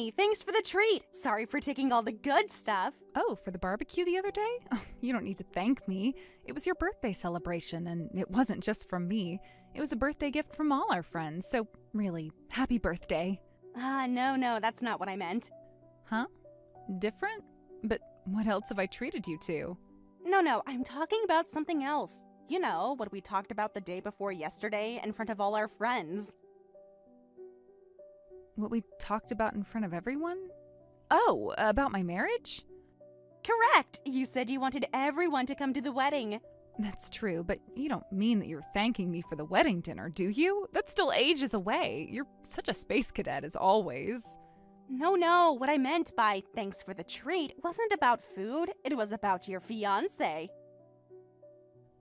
Amy, thanks for the treat. Sorry for taking all the good stuff. Oh, for the barbecue the other day? Oh, you don't need to thank me. It was your birthday celebration, and it wasn't just from me. It was a birthday gift from all our friends, so really, happy birthday. No, that's not what I meant. Huh? Different? But what else have I treated you to? No, I'm talking about something else. You know, what we talked about the day before yesterday in front of all our friends. What we talked about in front of everyone? Oh, about my marriage? Correct! You said you wanted everyone to come to the wedding. That's true, but you don't mean that you're thanking me for the wedding dinner, do you? That's still ages away. You're such a space cadet as always. No, what I meant by thanks for the treat wasn't about food, it was about your fiancé.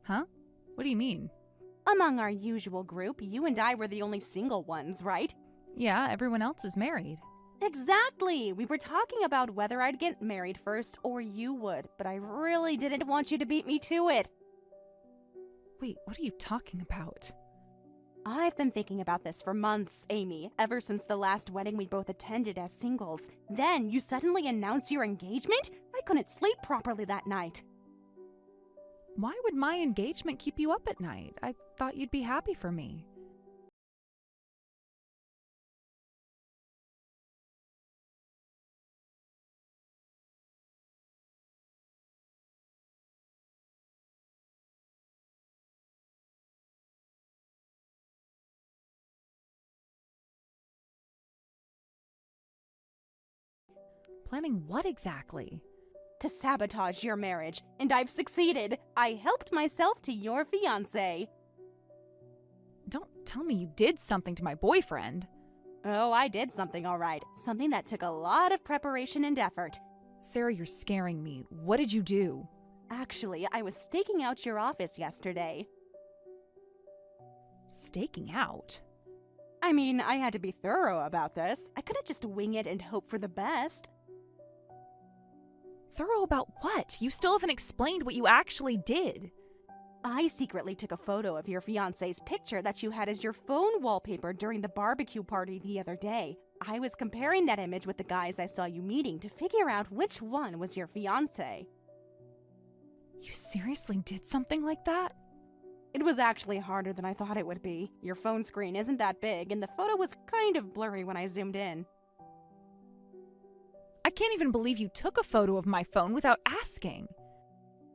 Huh? What do you mean? Among our usual group, you and I were the only single ones, right? Yeah, everyone else is married. Exactly! We were talking about whether I'd get married first or you would, but I really didn't want you to beat me to it. Wait, what are you talking about? I've been thinking about this for months, Amy, ever since the last wedding we both attended as singles. Then you suddenly announce your engagement? I couldn't sleep properly that night. Why would my engagement keep you up at night? I thought you'd be happy for me. Planning what exactly? To sabotage your marriage, and I've succeeded. I helped myself to your fiancé. Don't tell me you did something to my boyfriend. Oh, I did something all right. Something that took a lot of preparation and effort. Sarah, you're scaring me. What did you do? Actually, I was staking out your office yesterday. Staking out? I mean, I had to be thorough about this. I couldn't just wing it and hope for the best. Thorough about what? You still haven't explained what you actually did. I secretly took a photo of your fiancé's picture that you had as your phone wallpaper during the barbecue party the other day. I was comparing that image with the guys I saw you meeting to figure out which one was your fiancé. You seriously did something like that? It was actually harder than I thought it would be. Your phone screen isn't that big, and the photo was kind of blurry when I zoomed in. I can't even believe you took a photo of my phone without asking.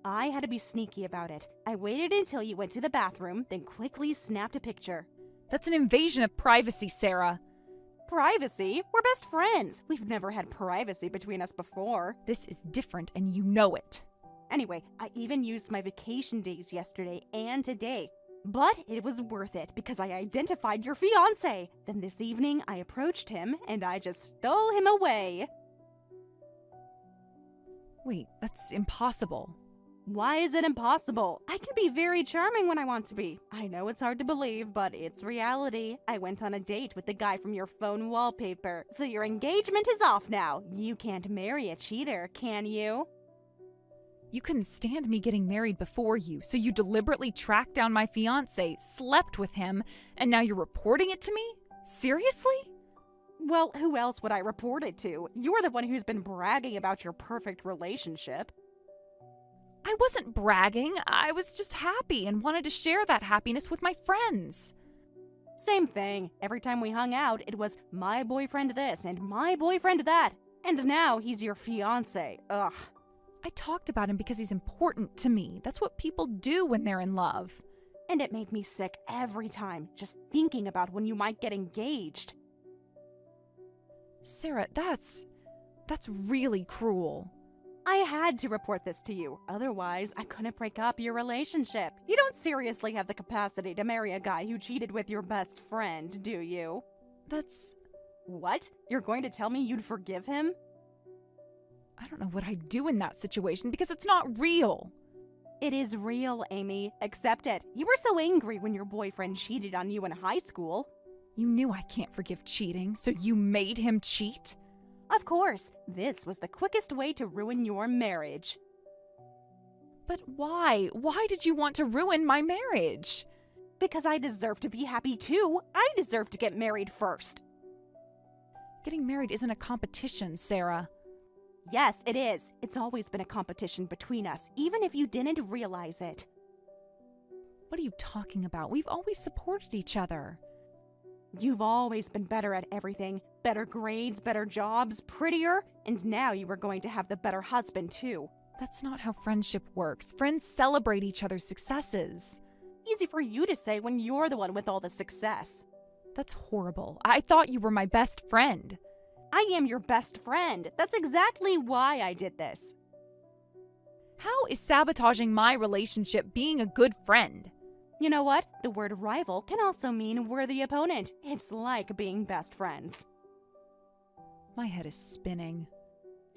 I had to be sneaky about it. I waited until you went to the bathroom, then quickly snapped a picture. That's an invasion of privacy, Sarah. Privacy? We're best friends. We've never had privacy between us before. This is different, and you know it. Anyway, I even used my vacation days yesterday and today. But it was worth it because I identified your fiancé. Then this evening, I approached him and I just stole him away. Wait, that's impossible. Why is it impossible? I can be very charming when I want to be. I know it's hard to believe, but it's reality. I went on a date with the guy from your phone wallpaper. So your engagement is off now. You can't marry a cheater, can you? You couldn't stand me getting married before you, so you deliberately tracked down my fiancé, slept with him, and now you're reporting it to me? Seriously? Well, who else would I report it to? You're the one who's been bragging about your perfect relationship. I wasn't bragging. I was just happy and wanted to share that happiness with my friends. Same thing. Every time we hung out, it was my boyfriend this and my boyfriend that. And now he's your fiancé. Ugh. I talked about him because he's important to me. That's what people do when they're in love. And it made me sick every time, just thinking about when you might get engaged. Sarah, that's really cruel. I had to report this to you. Otherwise, I couldn't break up your relationship. You don't seriously have the capacity to marry a guy who cheated with your best friend, do you? That's... What? You're going to tell me you'd forgive him? I don't know what I'd do in that situation because it's not real. It is real, Amy. Accept it. You were so angry when your boyfriend cheated on you in high school. You knew I can't forgive cheating, so you made him cheat? Of course. This was the quickest way to ruin your marriage. But why? Why did you want to ruin my marriage? Because I deserve to be happy too. I deserve to get married first. Getting married isn't a competition, Sarah. Yes, it is. It's always been a competition between us, even if you didn't realize it. What are you talking about? We've always supported each other. You've always been better at everything. Better grades, better jobs, prettier, and now you are going to have the better husband, too. That's not how friendship works. Friends celebrate each other's successes. Easy for you to say when you're the one with all the success. That's horrible. I thought you were my best friend. I am your best friend. That's exactly why I did this. How is sabotaging my relationship being a good friend? You know what? The word rival can also mean worthy opponent. It's like being best friends. My head is spinning.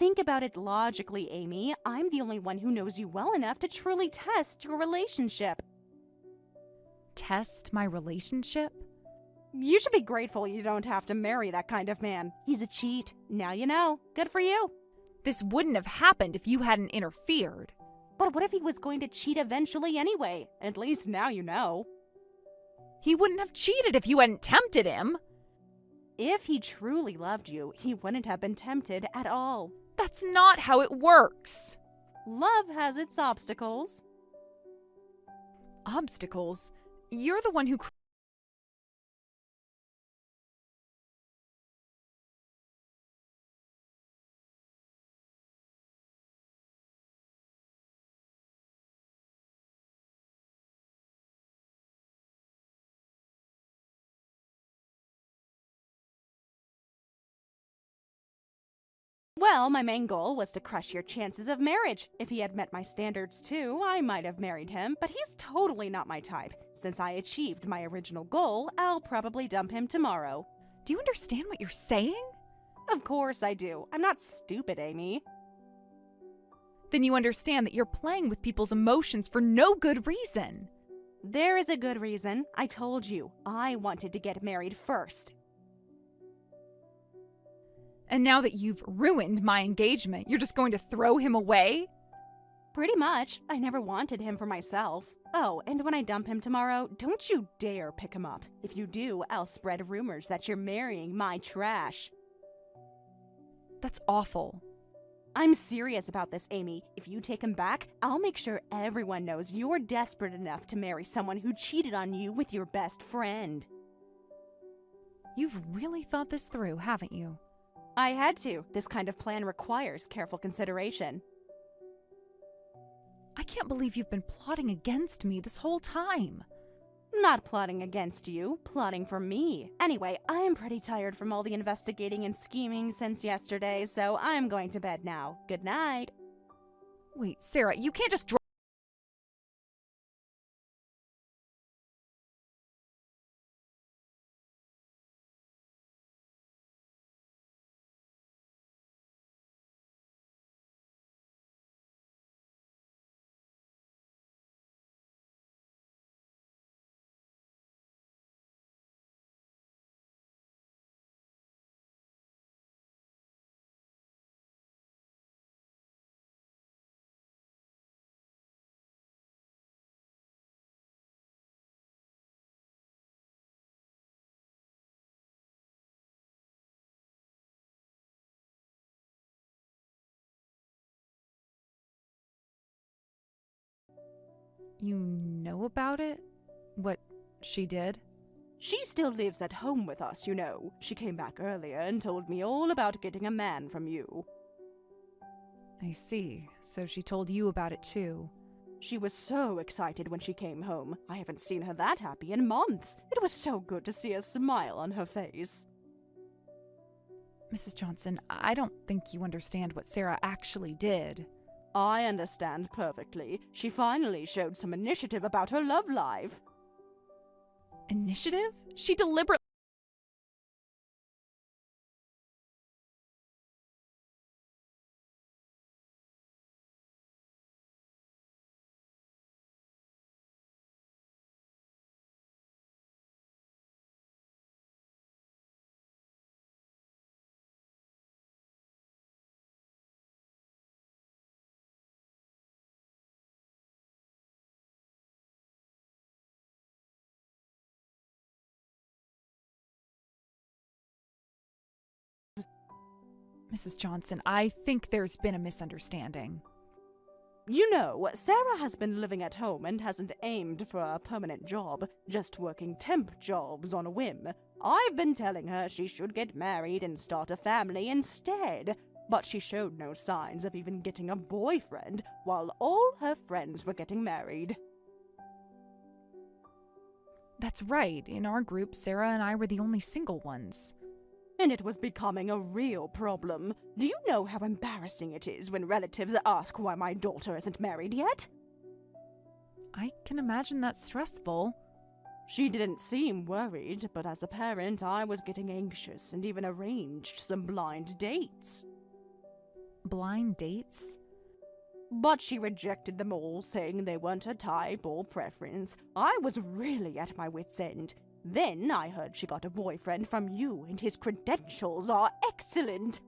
Think about it logically, Amy. I'm the only one who knows you well enough to truly test your relationship. Test my relationship? You should be grateful you don't have to marry that kind of man. He's a cheat. Now you know. Good for you. This wouldn't have happened if you hadn't interfered. But what if he was going to cheat eventually anyway? At least now you know. He wouldn't have cheated if you hadn't tempted him. If he truly loved you, he wouldn't have been tempted at all. That's not how it works. Love has its obstacles. Obstacles? You're the one who... Well, my main goal was to crush your chances of marriage. If he had met my standards too, I might have married him, but he's totally not my type. Since I achieved my original goal, I'll probably dump him tomorrow. Do you understand what you're saying? Of course I do. I'm not stupid, Amy. Then you understand that you're playing with people's emotions for no good reason. There is a good reason. I told you, I wanted to get married first. And now that you've ruined my engagement, you're just going to throw him away? Pretty much. I never wanted him for myself. Oh, and when I dump him tomorrow, don't you dare pick him up. If you do, I'll spread rumors that you're marrying my trash. That's awful. I'm serious about this, Amy. If you take him back, I'll make sure everyone knows you're desperate enough to marry someone who cheated on you with your best friend. You've really thought this through, haven't you? I had to. This kind of plan requires careful consideration. I can't believe you've been plotting against me this whole time. Not plotting against you, plotting for me. Anyway, I am pretty tired from all the investigating and scheming since yesterday, so I'm going to bed now. Good night. Wait, Sarah, you can't just You know about it? What she did? She still lives at home with us, you know. She came back earlier and told me all about getting a man from you. I see. So she told you about it too. She was so excited when she came home. I haven't seen her that happy in months. It was so good to see a smile on her face. Mrs. Johnson, I don't think you understand what Sarah actually did. I understand perfectly. She finally showed some initiative about her love life. Initiative? She deliberately Mrs. Johnson, I think there's been a misunderstanding. You know, Sarah has been living at home and hasn't aimed for a permanent job, just working temp jobs on a whim. I've been telling her she should get married and start a family instead, but she showed no signs of even getting a boyfriend while all her friends were getting married. That's right. In our group, Sarah and I were the only single ones. And it was becoming a real problem. Do you know how embarrassing it is when relatives ask why my daughter isn't married yet? I can imagine that's stressful. She didn't seem worried, but as a parent, I was getting anxious and even arranged some blind dates. Blind dates? But she rejected them all, saying they weren't her type or preference. I was really at my wit's end. Then I heard she got a boyfriend from you, and his credentials are excellent.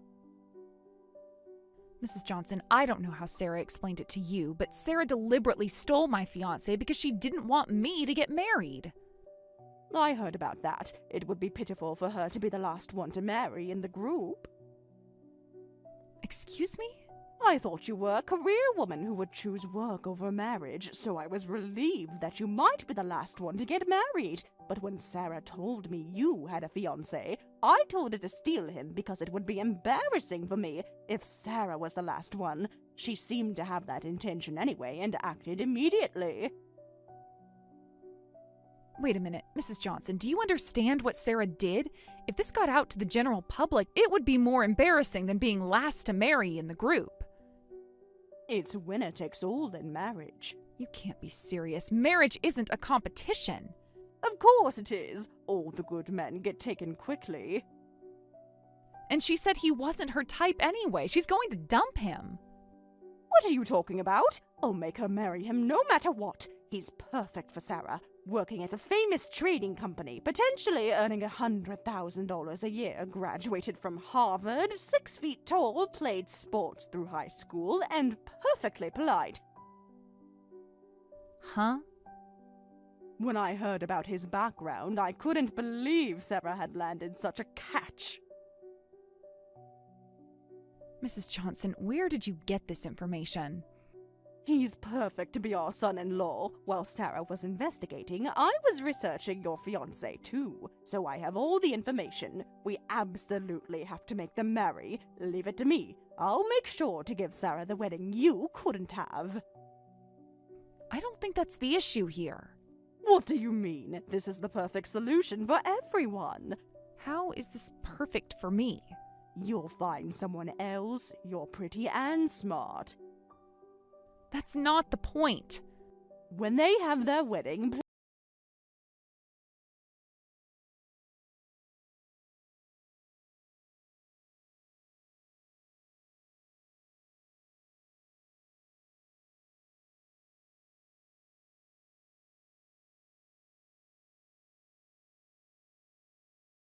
Mrs. Johnson, I don't know how Sarah explained it to you, but Sarah deliberately stole my fiancé because she didn't want me to get married. I heard about that. It would be pitiful for her to be the last one to marry in the group. Excuse me? I thought you were a career woman who would choose work over marriage, so I was relieved that you might be the last one to get married. But when Sarah told me you had a fiancé, I told her to steal him because it would be embarrassing for me if Sarah was the last one. She seemed to have that intention anyway and acted immediately. Wait a minute, Mrs. Johnson, do you understand what Sarah did? If this got out to the general public, it would be more embarrassing than being last to marry in the group. It's winner takes all in marriage. You can't be serious. Marriage isn't a competition. Of course it is. All the good men get taken quickly. And she said he wasn't her type anyway. She's going to dump him. What are you talking about? I'll make her marry him no matter what. He's perfect for Sarah, working at a famous trading company, potentially earning $100,000 a year, graduated from Harvard, 6 feet tall, played sports through high school, and perfectly polite. Huh? When I heard about his background, I couldn't believe Sarah had landed such a catch. Mrs. Johnson, where did you get this information? He's perfect to be our son-in-law. While Sarah was investigating, I was researching your fiancé too, so I have all the information. We absolutely have to make them marry. Leave it to me. I'll make sure to give Sarah the wedding you couldn't have. I don't think that's the issue here. What do you mean? This is the perfect solution for everyone. How is this perfect for me? You'll find someone else. You're pretty and smart. That's not the point. When they have their wedding,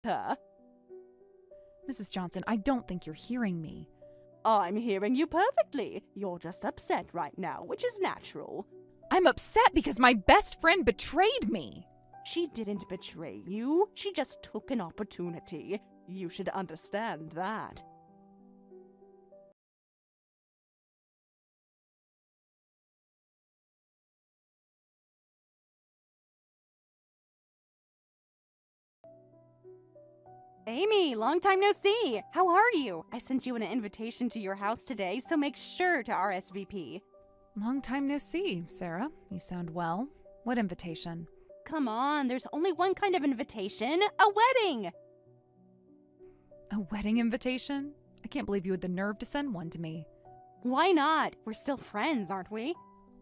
her. Mrs. Johnson, I don't think you're hearing me. I'm hearing you perfectly. You're just upset right now, which is natural. I'm upset because my best friend betrayed me. She didn't betray you. She just took an opportunity. You should understand that. Amy, long time no see. How are you? I sent you an invitation to your house today, so make sure to RSVP. Long time no see, Sarah. You sound well. What invitation? Come on, there's only one kind of invitation, a wedding. A wedding invitation? I can't believe you had the nerve to send one to me. Why not? We're still friends, aren't we?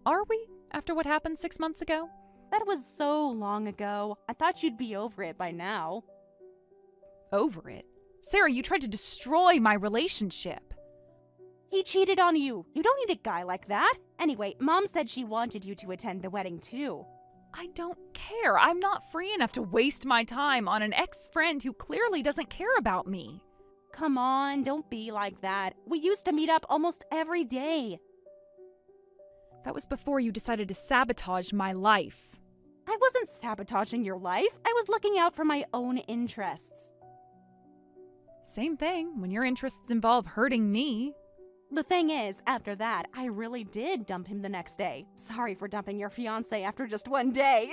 Are we? After what happened 6 months ago? That was so long ago. I thought you'd be over it by now. Over it? Sarah, you tried to destroy my relationship. He cheated on you. You don't need a guy like that. Anyway, Mom said she wanted you to attend the wedding too. I don't care. I'm not free enough to waste my time on an ex-friend who clearly doesn't care about me. Come on, don't be like that. We used to meet up almost every day. That was before you decided to sabotage my life. I wasn't sabotaging your life. I was looking out for my own interests. Same thing when your interests involve hurting me. The thing is, after that, I really did dump him the next day. Sorry for dumping your fiancé after just one day.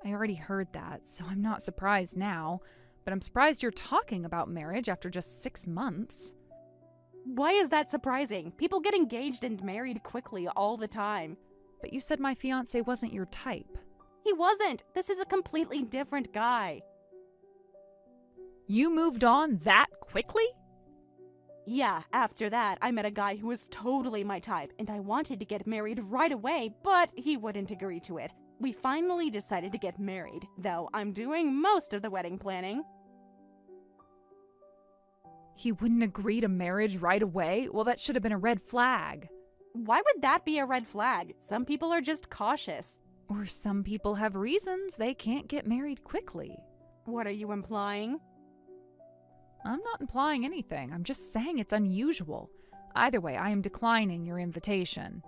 I already heard that, so I'm not surprised now. But I'm surprised you're talking about marriage after just 6 months. Why is that surprising? People get engaged and married quickly all the time. But you said my fiancé wasn't your type. He wasn't. This is a completely different guy. You moved on that quickly? Yeah, after that, I met a guy who was totally my type, and I wanted to get married right away, but he wouldn't agree to it. We finally decided to get married, though I'm doing most of the wedding planning. He wouldn't agree to marriage right away? Well, that should have been a red flag. Why would that be a red flag? Some people are just cautious. Or some people have reasons they can't get married quickly. What are you implying? I'm not implying anything. I'm just saying it's unusual. Either way, I am declining your invitation.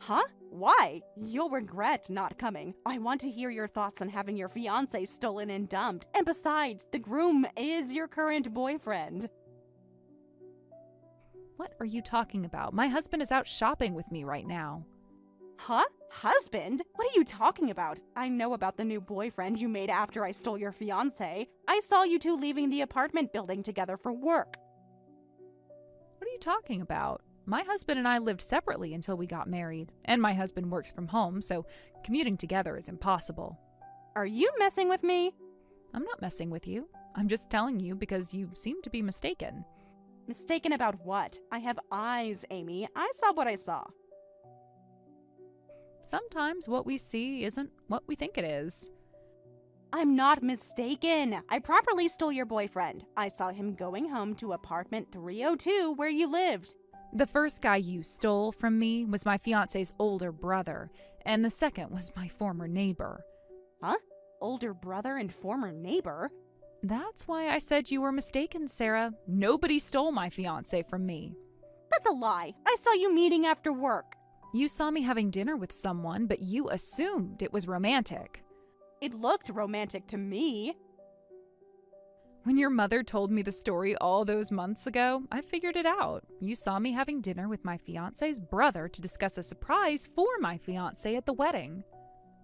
Huh? Why? You'll regret not coming. I want to hear your thoughts on having your fiancé stolen and dumped. And besides, the groom is your current boyfriend. What are you talking about? My husband is out shopping with me right now. Huh? Husband? What are you talking about? I know about the new boyfriend you made after I stole your fiancé. I saw you two leaving the apartment building together for work. What are you talking about? My husband and I lived separately until we got married, and my husband works from home, so commuting together is impossible. Are you messing with me? I'm not messing with you. I'm just telling you because you seem to be mistaken. Mistaken about what? I have eyes, Amy. I saw what I saw. Sometimes what we see isn't what we think it is. I'm not mistaken. I properly stole your boyfriend. I saw him going home to apartment 302 where you lived. The first guy you stole from me was my fiancé's older brother, and the second was my former neighbor. Huh? Older brother and former neighbor? That's why I said you were mistaken, Sarah. Nobody stole my fiancé from me. That's a lie. I saw you meeting after work. You saw me having dinner with someone, but you assumed it was romantic. It looked romantic to me. When your mother told me the story all those months ago, I figured it out. You saw me having dinner with my fiancé's brother to discuss a surprise for my fiancé at the wedding.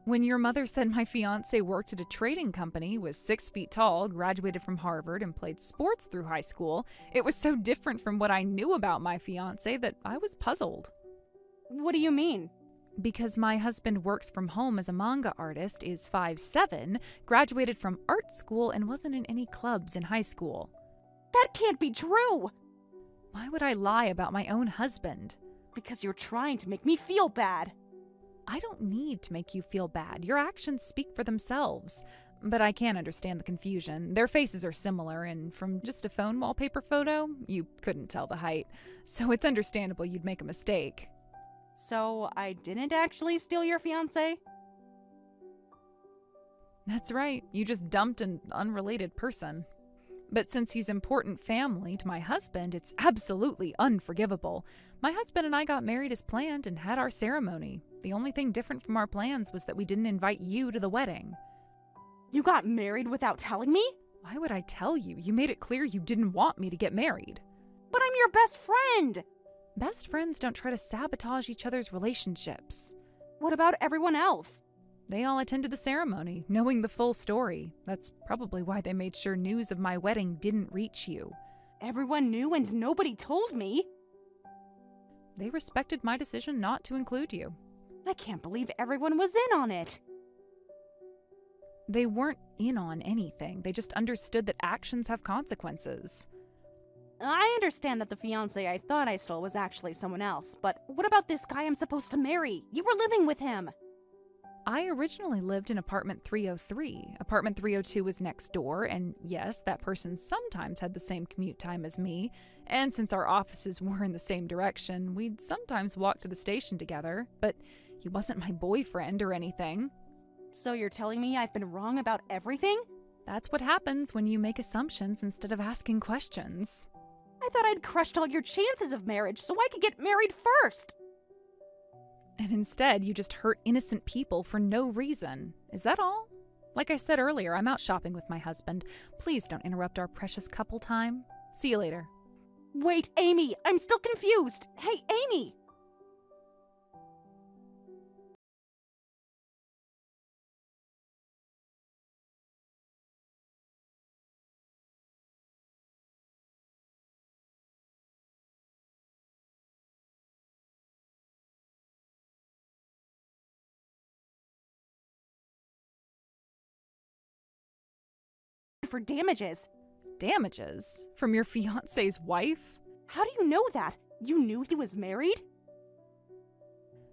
When your mother said my fiancé worked at a trading company, was 6 feet tall, graduated from Harvard, and played sports through high school, it was so different from what I knew about my fiancé that I was puzzled. What do you mean? Because my husband works from home as a manga artist, is 5'7", graduated from art school, and wasn't in any clubs in high school. That can't be true! Why would I lie about my own husband? Because you're trying to make me feel bad. I don't need to make you feel bad. Your actions speak for themselves. But I can understand the confusion. Their faces are similar, and from just a phone wallpaper photo, you couldn't tell the height. So it's understandable you'd make a mistake. So I didn't actually steal your fiancé? That's right. You just dumped an unrelated person. But since he's important family to my husband, it's absolutely unforgivable. My husband and I got married as planned and had our ceremony. The only thing different from our plans was that we didn't invite you to the wedding. You got married without telling me? Why would I tell you? You made it clear you didn't want me to get married. But I'm your best friend! Best friends don't try to sabotage each other's relationships. What about everyone else? They all attended the ceremony, knowing the full story. That's probably why they made sure news of my wedding didn't reach you. Everyone knew and nobody told me. They respected my decision not to include you. I can't believe everyone was in on it. They weren't in on anything. They just understood that actions have consequences. I understand that the fiancé I thought I stole was actually someone else, but what about this guy I'm supposed to marry? You were living with him. I originally lived in apartment 303. Apartment 302 was next door, and yes, that person sometimes had the same commute time as me, and since our offices were in the same direction, we'd sometimes walk to the station together, but he wasn't my boyfriend or anything. So you're telling me I've been wrong about everything? That's what happens when you make assumptions instead of asking questions. I thought I'd crushed all your chances of marriage so I could get married first. And instead, you just hurt innocent people for no reason. Is that all? Like I said earlier, I'm out shopping with my husband. Please don't interrupt our precious couple time. See you later. Wait, Amy, I'm still confused. Hey, Amy! For damages. Damages? From your fiancé's wife? How do you know that? You knew he was married?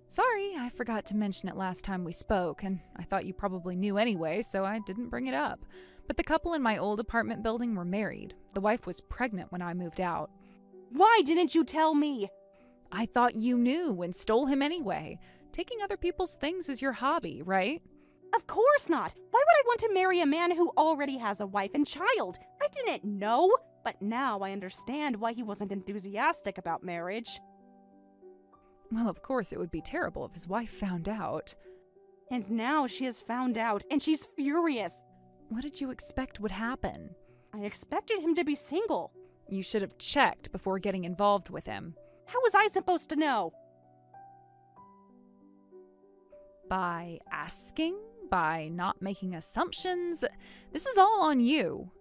Sorry, I forgot to mention it last time we spoke, and I thought you probably knew anyway, so I didn't bring it up. But the couple in my old apartment building were married. The wife was pregnant when I moved out. Why didn't you tell me? I thought you knew and stole him anyway. Taking other people's things is your hobby, right? Of course not. Why would I want to marry a man who already has a wife and child? I didn't know, but now I understand why he wasn't enthusiastic about marriage. Well, of course it would be terrible if his wife found out. And now she has found out, and she's furious. What did you expect would happen? I expected him to be single. You should have checked before getting involved with him. How was I supposed to know? By asking? By not making assumptions? This is all on you.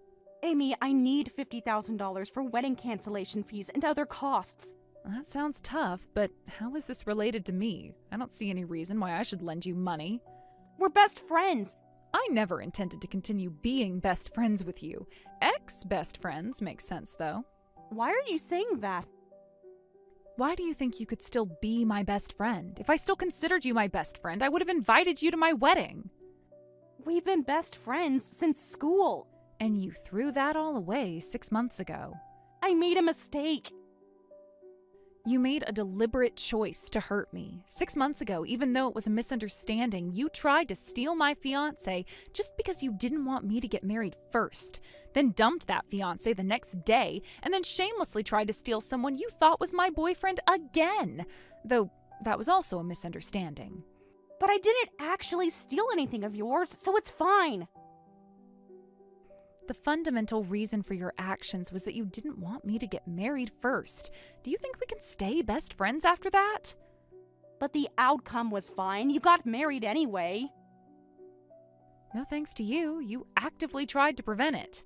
Amy, I need $50,000 for wedding cancellation fees and other costs. That sounds tough, but how is this related to me? I don't see any reason why I should lend you money. We're best friends. I never intended to continue being best friends with you. Ex-best friends makes sense, though. Why are you saying that? Why do you think you could still be my best friend? If I still considered you my best friend, I would have invited you to my wedding. We've been best friends since school. And you threw that all away 6 months ago. I made a mistake. You made a deliberate choice to hurt me. 6 months ago, even though it was a misunderstanding, you tried to steal my fiancé just because you didn't want me to get married first. Then dumped that fiancé the next day, and then shamelessly tried to steal someone you thought was my boyfriend again. Though that was also a misunderstanding. But I didn't actually steal anything of yours, so it's fine. The fundamental reason for your actions was that you didn't want me to get married first. Do you think we can stay best friends after that? But the outcome was fine. You got married anyway. No thanks to you. You actively tried to prevent it.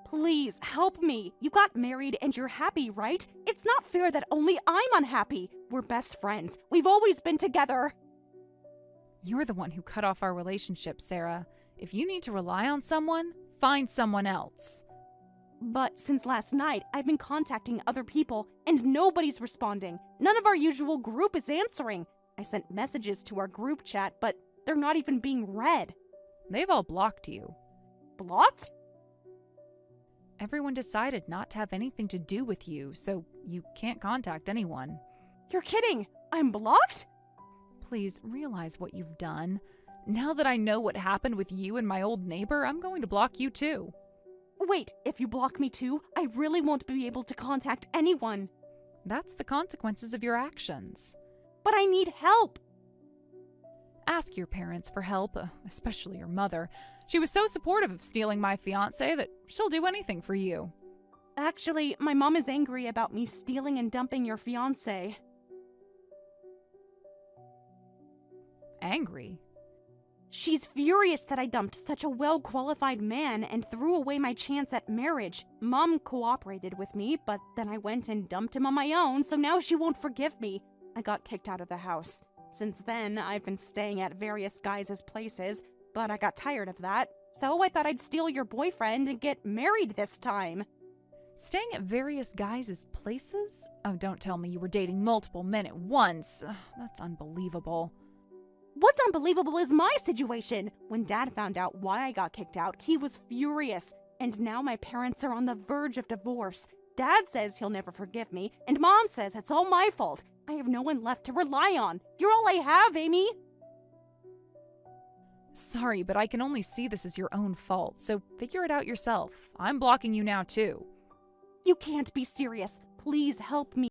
Please, help me. You got married and you're happy, right? It's not fair that only I'm unhappy. We're best friends. We've always been together. You're the one who cut off our relationship, Sarah. If you need to rely on someone, find someone else. But since last night, I've been contacting other people, and nobody's responding. None of our usual group is answering. I sent messages to our group chat, but they're not even being read. They've all blocked you. Blocked? Everyone decided not to have anything to do with you, so you can't contact anyone. You're kidding! I'm blocked? Please realize what you've done. Now that I know what happened with you and my old neighbor, I'm going to block you too. Wait, if you block me too, I really won't be able to contact anyone. That's the consequences of your actions. But I need help. Ask your parents for help, especially your mother. She was so supportive of stealing my fiancé that she'll do anything for you. Actually, my mom is angry about me stealing and dumping your fiancé. Angry? She's furious that I dumped such a well-qualified man and threw away my chance at marriage. Mom cooperated with me, but then I went and dumped him on my own, so now she won't forgive me. I got kicked out of the house. Since then, I've been staying at various guys' places, but I got tired of that, so I thought I'd steal your boyfriend and get married this time. Staying at various guys' places? Oh, don't tell me you were dating multiple men at once. That's unbelievable. What's unbelievable is my situation. When Dad found out why I got kicked out, he was furious. And now my parents are on the verge of divorce. Dad says he'll never forgive me, and Mom says it's all my fault. I have no one left to rely on. You're all I have, Amy. Sorry, but I can only see this as your own fault, so figure it out yourself. I'm blocking you now, too. You can't be serious. Please help me.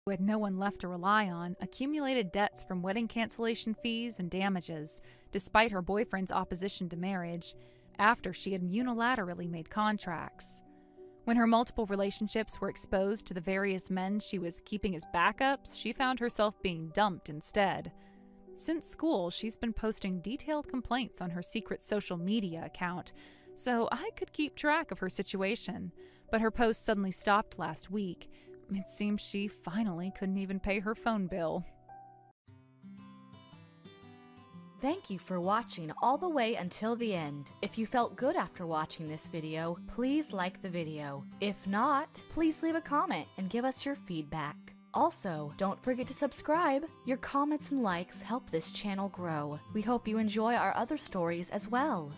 who had no one left to rely on, accumulated debts from wedding cancellation fees and damages, despite her boyfriend's opposition to marriage, after she had unilaterally made contracts. When her multiple relationships were exposed to the various men she was keeping as backups, she found herself being dumped instead. Since school, she's been posting detailed complaints on her secret social media account, so I could keep track of her situation. But her post suddenly stopped last week. It seems she finally couldn't even pay her phone bill. Thank you for watching all the way until the end. If you felt good after watching this video, please like the video. If not, please leave a comment and give us your feedback. Also, don't forget to subscribe. Your comments and likes help this channel grow. We hope you enjoy our other stories as well.